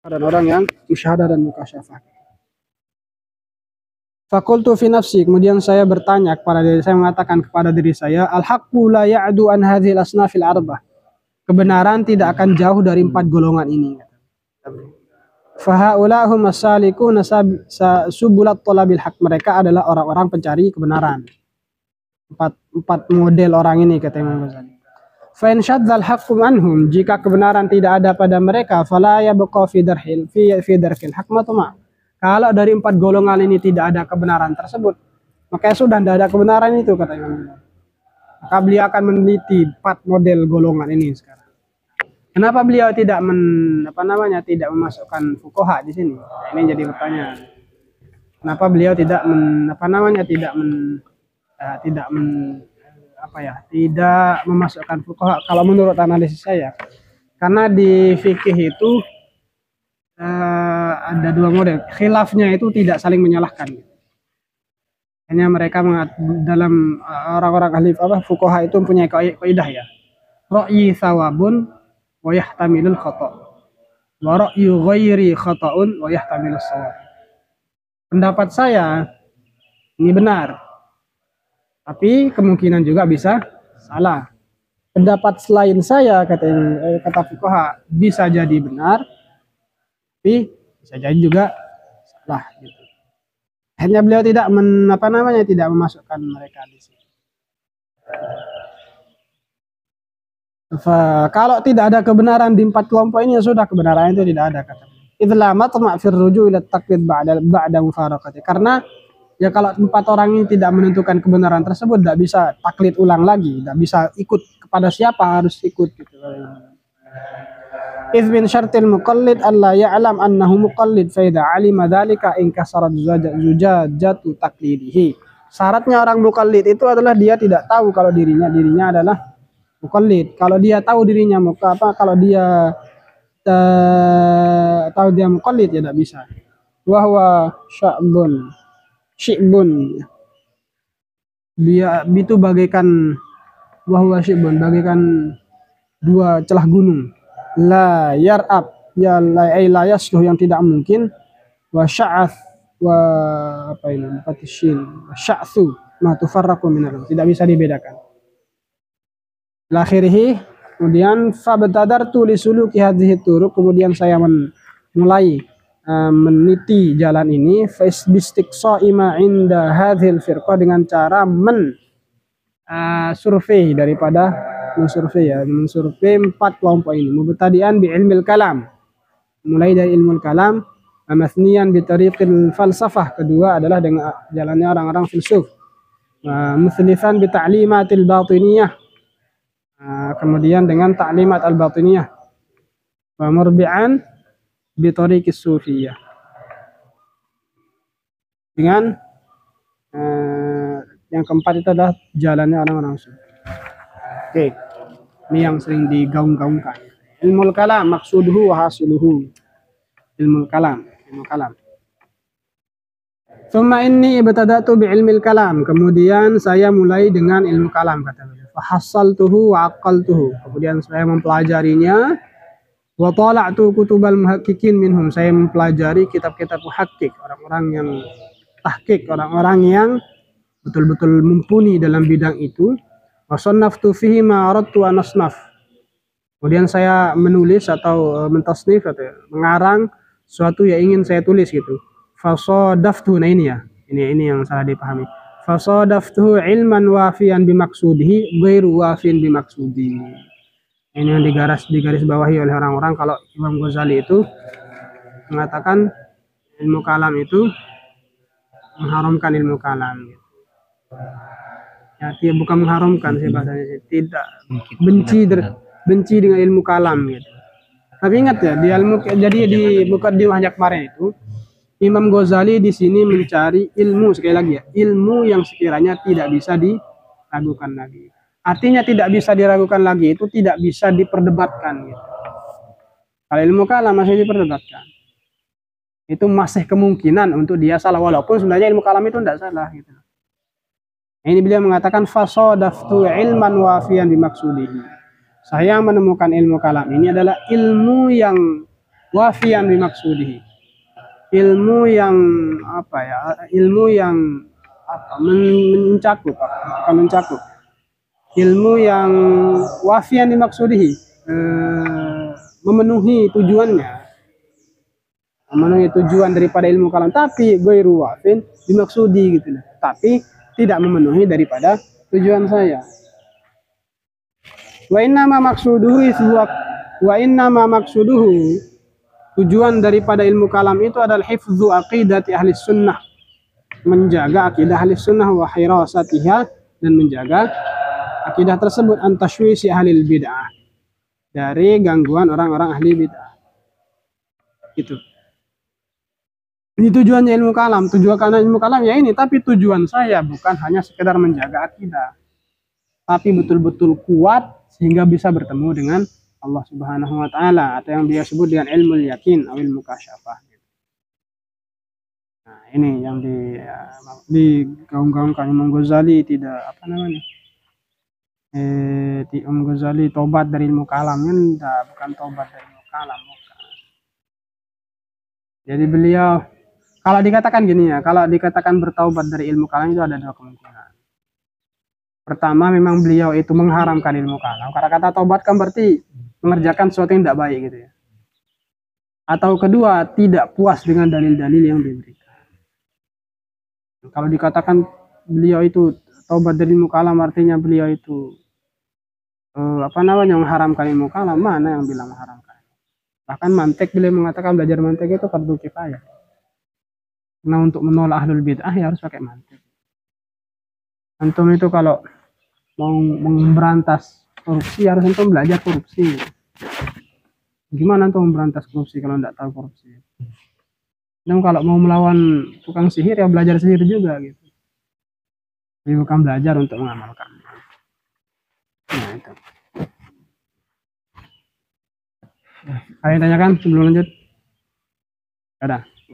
dan orang yang musyahadah dan mukasyafah. Fakultu fi nafsi, kemudian saya bertanya kepada diri saya, mengatakan kepada diri saya, al-haqqu la ya'du an hadhil asnafil arbah. Kebenaran tidak akan jauh dari 4 golongan ini. Fahaulahum as-salikuna subulat talabil haq. Mereka adalah orang-orang pencari kebenaran. Empat model orang ini, kata Imam Ghazali. Fa in syadzal haqqu anhum, jika kebenaran tidak ada pada mereka, fala yabqa fi darkil haq matma. Kalau dari 4 golongan ini tidak ada kebenaran tersebut, maka sudah tidak ada kebenaran itu, kata Imam Ghazali. Maka beliau akan meneliti 4 model golongan ini sekarang. Kenapa beliau tidak tidak memasukkan fuqaha di sini? Ini jadi pertanyaan. Kenapa beliau tidak memasukkan fuqaha? Kalau menurut analisis saya, karena di fikih itu ada 2 model. Khilafnya itu tidak saling menyalahkan. Hanya mereka dalam orang-orang ahli fuqaha itu mempunyai kaidah ya. Ra'yi sawabun wa yahtamilul khata'. Wa ra'yu ghairi khata'un wa yahtamilus shawab. Pendapat saya ini benar. Tapi kemungkinan juga bisa salah. Pendapat selain saya, kata fuqaha, bisa jadi benar, tapi bisa jadi juga salah gitu. Hanya beliau tidak tidak memasukkan mereka di sini. Kalau tidak ada kebenaran di 4 kelompok ini, ya sudah, kebenaran itu tidak ada, kata beliau. Idza matma' fi ruju' ila taqlid ba'da mufaraqati. Karena ya kalau 4 orang ini tidak menentukan kebenaran tersebut, tidak bisa taklid ulang lagi, tidak bisa ikut kepada siapa, harus ikut gitu. Idz min syartil muqallid alla ya'lam annahu muqallid fa idza 'alima dzalika inkasarat zujajatu taqlidihi. Syaratnya orang muqallid itu adalah dia tidak tahu kalau dirinya adalah muqallid. Kalau dia tahu dirinya kalau dia tahu dia muqallid, ya tidak bisa. Wa huwa syi'bun. Dia itu bagaikan bagaikan 2 celah gunung. La yar'ab, ya la yasluh, yang tidak mungkin. Wa sya'ath, wa patishin, wa sya'thu ma tufarraqu minal, tidak bisa dibedakan. Akhirih, kemudian fabtadartu li suluki hadhihi turuq, kemudian saya mulai meniti jalan ini, faisbistiqsaima inda hadhil firqah, dengan cara survei mensurvei 4 kelompok ini. Mubtadi'an bi ilmil kalam, mulai dari ilmu kalam. Mathniyan bi tariqil falsafah, kedua adalah dengan jalannya orang-orang filsuf. Muthlisan bi ta'limatil batiniyah, kemudian dengan ta'limat al-batiniyah. Wa murbi'an bi tariqis sufiyah, dengan yang keempat itu adalah jalannya orang-orang sufi. Oke. Ini yang sering digaung-gaungkan. Ilmul kalam maqsuduhu wa hasiluhu. Ilmul kalam. Tsumma inni ibtada'tu bi ilmil kalam, kemudian saya mulai dengan ilmu kalam, kata beliau. Fa hassaltuhu wa aqaltuhu, kemudian saya mempelajarinya. Wa tala'tu kutubal muhaqqiqin minhum, saya mempelajari kitab-kitab muhaqqiq, orang-orang yang tahqiq, orang-orang yang betul-betul mumpuni dalam bidang itu. Wa sannaftu fihi ma aradtu an asnaf, kemudian saya menulis atau mentasnif atau mengarang sesuatu yang ingin saya tulis gitu. Fasadaftu, nah ini ya, ini yang salah dipahami. Fasadaftuhu ilman wafiyan bimaksudihi ghairu wafiyan bimaksudi. Ini yang digaris bawahi oleh orang-orang kalau Imam Ghazali itu mengatakan ilmu kalam itu mengharamkan ilmu kalam gitu. Ya, dia bukan mengharamkan sih bahasanya, tidak, benci dengan ilmu kalam gitu. Tapi ingat ya, di mukadimahnya kemarin itu Imam Ghazali di sini mencari ilmu, sekali lagi ya, ilmu yang sekiranya tidak bisa diragukan lagi. Artinya tidak bisa diragukan lagi itu tidak bisa diperdebatkan gitu. Kalau ilmu kalam masih diperdebatkan, itu masih kemungkinan untuk dia salah, walaupun sebenarnya ilmu kalam itu tidak salah gitu. Ini beliau mengatakan fasadaftu ilman wafiyan bimaksudihi. Saya menemukan ilmu kalam ini adalah ilmu yang wafiyan bimaksudihi. Ilmu yang apa ya? Ilmu yang apa? Mencakup, bukan mencakup. Ilmu yang wafiyan dimaksudihi, memenuhi tujuannya, memenuhi tujuan daripada ilmu kalam, tapi ghairu wafin dimaksudi gitu loh. Tapi tidak memenuhi daripada tujuan saya. Wa inna ma maksuduhu wa inna ma maksuduhu, tujuan daripada ilmu kalam itu adalah hifdzu aqidati ahli sunnah, menjaga akidah ahli sunnah, wa hirasatiha, dan menjaga akidah tersebut, antashwisi ahli bid'ah, dari gangguan orang-orang ahli bid'ah. Itu. Ini tujuannya ilmu kalam. Tujuan karena ilmu kalam ya ini, tapi tujuan saya bukan hanya sekedar menjaga akidah, tapi betul-betul kuat sehingga bisa bertemu dengan Allah Subhanahu wa taala, atau yang dia sebut dengan ilmu yakin atau ilmu kasyafah. Nah, ini yang digaung-gaungkan Imam Ghazali, tidak apa namanya? Imam Ghazali tobat dari ilmu kalam, bukan tobat dari ilmu kalam, bukan. Jadi beliau, kalau dikatakan gini ya, kalau dikatakan bertaubat dari ilmu kalam itu ada dua kemungkinan. Pertama, memang beliau itu mengharamkan ilmu kalam. Karena kata taubat kan berarti mengerjakan sesuatu yang tidak baik gitu ya. Atau kedua, tidak puas dengan dalil-dalil yang diberikan. Kalau dikatakan beliau itu taubat dari ilmu kalam, artinya beliau itu mengharamkan ilmu kalam. Mana yang bilang mengharamkan? Bahkan mantek, beliau mengatakan belajar mantek itu fardu kifayah. Nah, untuk menolak ahlul bid'ah ya harus pakai mantek. Antum itu kalau mau memberantas korupsi harus antum belajar korupsi. Gimana antum memberantas korupsi kalau tidak tahu korupsi? Dan kalau mau melawan tukang sihir ya belajar sihir juga gitu. Jadi bukan belajar untuk mengamalkan. Nah itu. Kalian tanyakan sebelum lanjut? Ada.